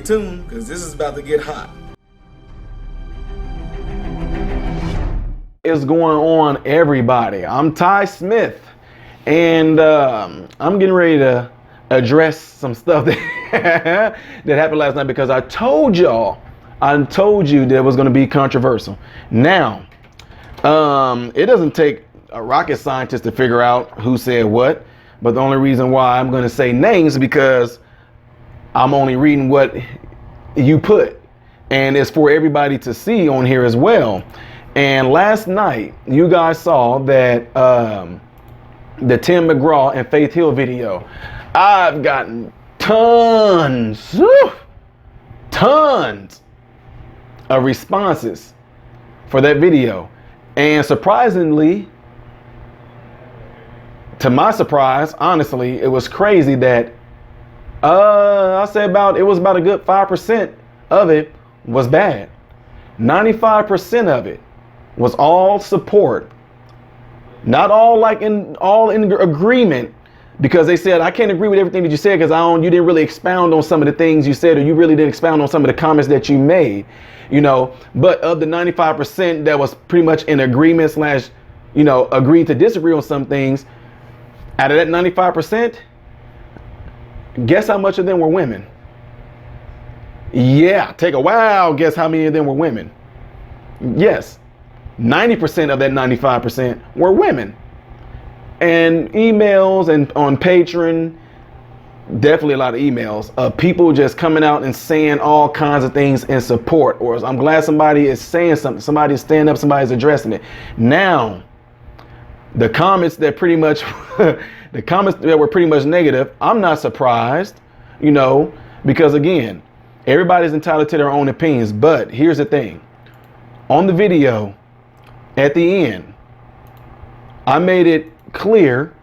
tuned, because this is about to get hot. Is going on, everybody? I'm Ty Smith, and I'm getting ready to address some stuff that that happened last night, because I told you that it was going to be controversial. Now, it doesn't take a rocket scientist to figure out who said what, but the only reason why I'm going to say names is because I'm only reading what you put, and it's for everybody to see on here as well. And last night, you guys saw that the Tim McGraw and Faith Hill video. I've gotten tons of responses for that video. And surprisingly, to my surprise, honestly, it was crazy that I say it was about a good 5% of it was bad. 95% of it was all support. Not all in agreement, because they said, I can't agree with everything that you said because you didn't really expound on some of the things you said, or you really didn't expound on some of the comments that you made, but of the 95% that was pretty much in agreement / agreed to disagree on some things, out of that 95%, guess how much of them were women? Yeah, take a wild guess how many of them were women. Yes, 90% of that 95% were women. And emails and on Patreon, definitely a lot of emails of people just coming out and saying all kinds of things in support, or I'm glad somebody is saying something, somebody is standing up, somebody's addressing it. Now, the comments that pretty much the comments that were pretty much negative, I'm not surprised, because again, everybody's entitled to their own opinions. But here's the thing. On the video, at the end, I made it clear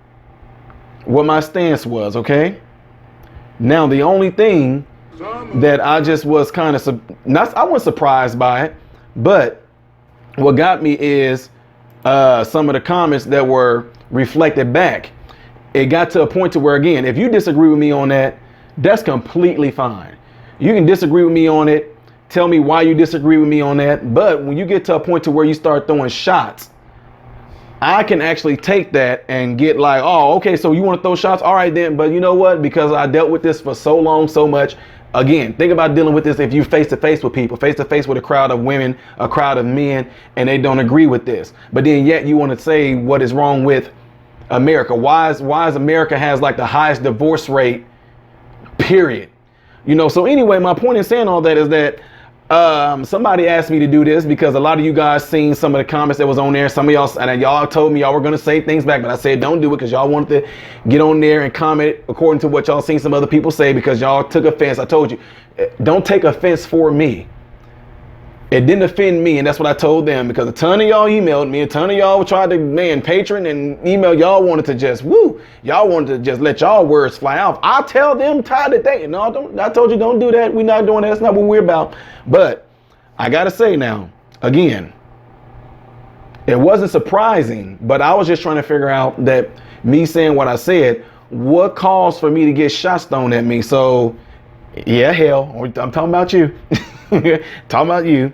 what my stance was, okay? Now, the only thing that I just was kind of, I wasn't surprised by it, but what got me is some of the comments that were reflected back. It got to a point to where, again, if you disagree with me on that, that's completely fine. You can disagree with me on it. Tell me why you disagree with me on that. But when you get to a point to where you start throwing shots, I can actually take that and get like, oh, okay, so you want to throw shots? All right, then. But you know what? Because I dealt with this for so long, so much. Again, think about dealing with this if you face to face with people, face to face with a crowd of women, a crowd of men, and they don't agree with this. But then yet you want to say what is wrong with America. Why is America has like the highest divorce rate, period. So anyway, my point in saying all that is that somebody asked me to do this because a lot of you guys seen some of the comments that was on there. Some of y'all told me y'all were going to say things back, but I said don't do it because y'all wanted to get on there and comment according to what y'all seen some other people say, because y'all took offense. I told you, don't take offense for me. It didn't offend me, and that's what I told them, because a ton of y'all emailed me, a ton of y'all tried to, Patreon and email, y'all wanted to just, y'all wanted to just let y'all words fly off. I tell them, Ty, that they, no, don't, I told you don't do that. We're not doing that. That's not what we're about. But I got to say now, again, it wasn't surprising, but I was just trying to figure out that me saying what I said, what caused for me to get shots thrown at me. So, yeah, hell, I'm talking about you. Talking about you.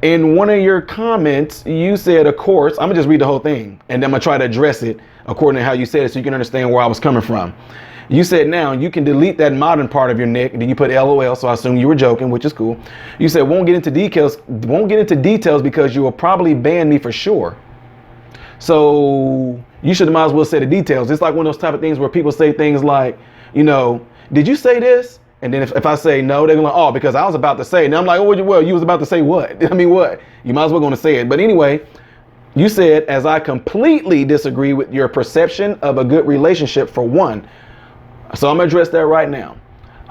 In one of your comments, you said, of course, I'm gonna just read the whole thing and then I'm gonna try to address it according to how you said it so you can understand where I was coming from. You said, now you can delete that modern part of your nick. Then you put LOL, so I assume you were joking, which is cool. You said, won't get into details because you will probably ban me for sure. So you should might as well say the details. It's like one of those type of things where people say things like, did you say this? And then if I say no, they're like, oh, because I was about to say. And I'm like, oh, well, you was about to say what? I mean, what? You might as well going to say it. But anyway, you said, as I completely disagree with your perception of a good relationship for one. So I'm going to address that right now.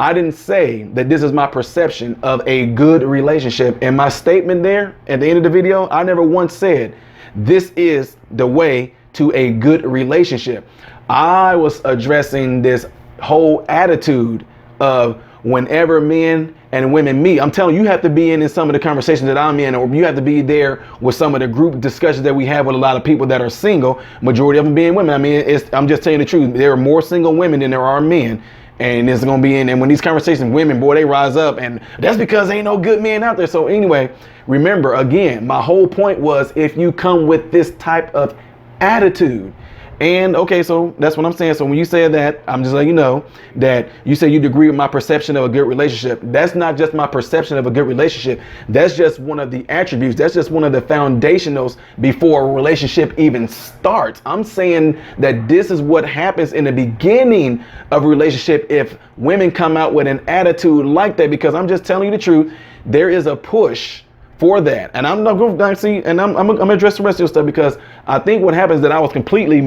I didn't say that this is my perception of a good relationship. In my statement there at the end of the video, I never once said this is the way to a good relationship. I was addressing this whole attitude of whenever men and women meet. I'm telling you, you have to be in some of the conversations that I'm in, or you have to be there with some of the group discussions that we have with a lot of people that are single, majority of them being women. I mean, I'm just telling you the truth. There are more single women than there are men. And it's gonna be and when these conversations, women, boy, they rise up, and that's because ain't no good men out there. So anyway, remember, again, my whole point was, if you come with this type of attitude. And okay, so that's what I'm saying. So when you said that, I'm just letting you know that you said you'd agree with my perception of a good relationship. That's not just my perception of a good relationship. That's just one of the attributes. That's just one of the foundationals before a relationship even starts. I'm saying that this is what happens in the beginning of a relationship if women come out with an attitude like that, because I'm just telling you the truth. There is a push for that. And I'm not going to see, and I'm going to address the rest of your stuff, because I think what happens is that I was completely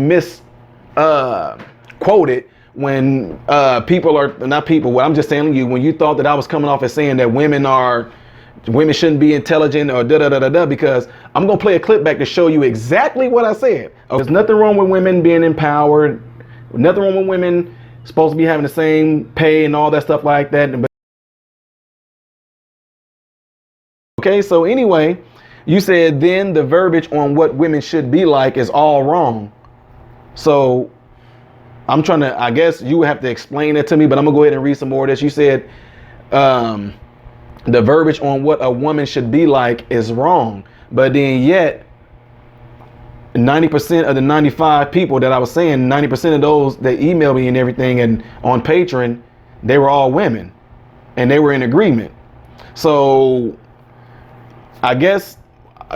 quoted when people are not people. What I'm just telling you, when you thought that I was coming off as saying that women shouldn't be intelligent or because I'm going to play a clip back to show you exactly what I said. There's nothing wrong with women being empowered. Nothing wrong with women supposed to be having the same pay and all that stuff like that. Okay, so anyway, you said then the verbiage on what women should be like is all wrong. So I'm trying to, I guess you would have to explain it to me, but I'm gonna go ahead and read some more of this. You said the verbiage on what a woman should be like is wrong, but then yet 90% of the 95 people that I was saying, 90% of those that emailed me and everything and on Patreon, they were all women and they were in agreement. So I guess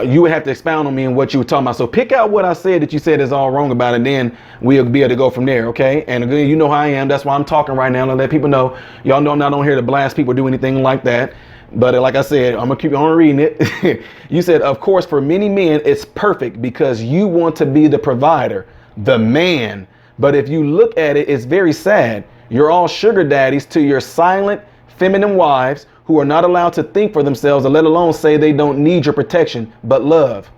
you would have to expound on me and what you were talking about. So pick out what I said that you said is all wrong about it, and then we'll be able to go from there, okay? And again, you know how I am. That's why I'm talking right now, to let people know. Y'all know I'm not on here to blast people or do anything like that. But like I said, I'm going to keep on reading it. You said, of course, for many men, it's perfect because you want to be the provider, the man. But if you look at it, it's very sad. You're all sugar daddies to your silent, feminine wives who are not allowed to think for themselves, or let alone say they don't need your protection, but love.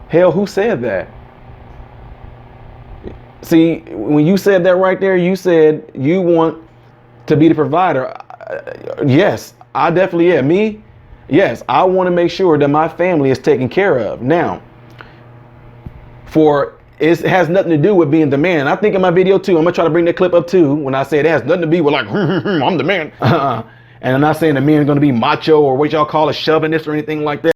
Hell, who said that? See, when you said that right there, you said you want to be the provider. Yes, I definitely am. Me, yes, I want to make sure that my family is taken care of. Now, it has nothing to do with being the man. I think in my video too, I'm gonna try to bring that clip up too, when I say it has nothing to be with like, I'm the man. And I'm not saying the men are gonna be macho or what y'all call a chauvinist or anything like that.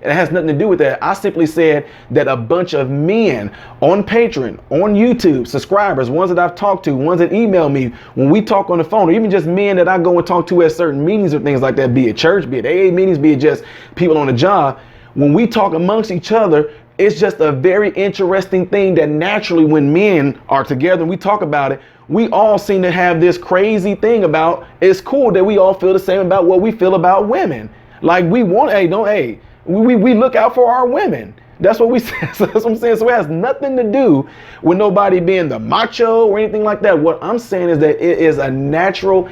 It has nothing to do with that. I simply said that a bunch of men on Patreon, on YouTube, subscribers, ones that I've talked to, ones that email me, when we talk on the phone, or even just men that I go and talk to at certain meetings or things like that, be it church, be it AA meetings, be it just people on the job, when we talk amongst each other, it's just a very interesting thing that naturally when men are together and we talk about it, we all seem to have this crazy thing about, it's cool that we all feel the same about what we feel about women. Like we want, we look out for our women. That's what we say. So that's what I'm saying. So it has nothing to do with nobody being the macho or anything like that. What I'm saying is that it is a natural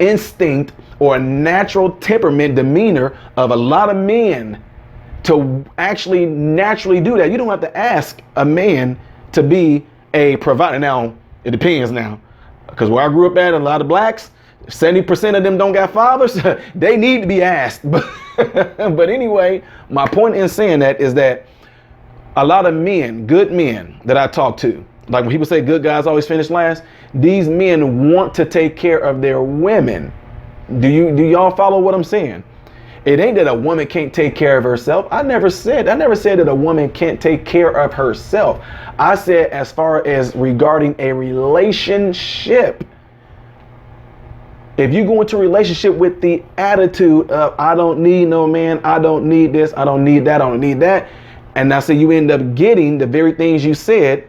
instinct or a natural temperament, demeanor of a lot of men to actually naturally do that. You don't have to ask a man to be a provider. Now, it depends now. Because where I grew up at, a lot of blacks, 70% of them don't got fathers. They need to be asked. But anyway, my point in saying that is that a lot of men, good men that I talk to, like when people say good guys always finish last, these men want to take care of their women. Do y'all follow what I'm saying? It ain't that a woman can't take care of herself. I never said that a woman can't take care of herself. I said as far as regarding a relationship. If you go into a relationship with the attitude of, I don't need no man, I don't need this, I don't need that, I don't need that. And I say you end up getting the very things you said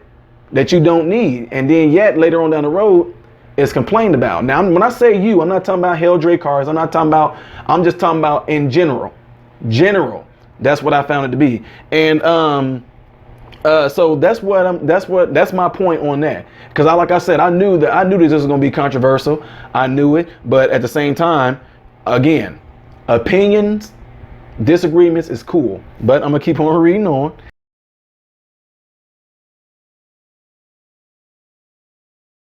that you don't need. And then yet later on down the road, it's complained about. Now, when I say you, I'm not talking about Hell Dre cars. I'm just talking about in general. That's what I found it to be. And so that's my point on that. Because like I said, I knew that this was going to be controversial. I knew it, but at the same time, again, opinions, disagreements is cool. But I'm gonna keep on reading on.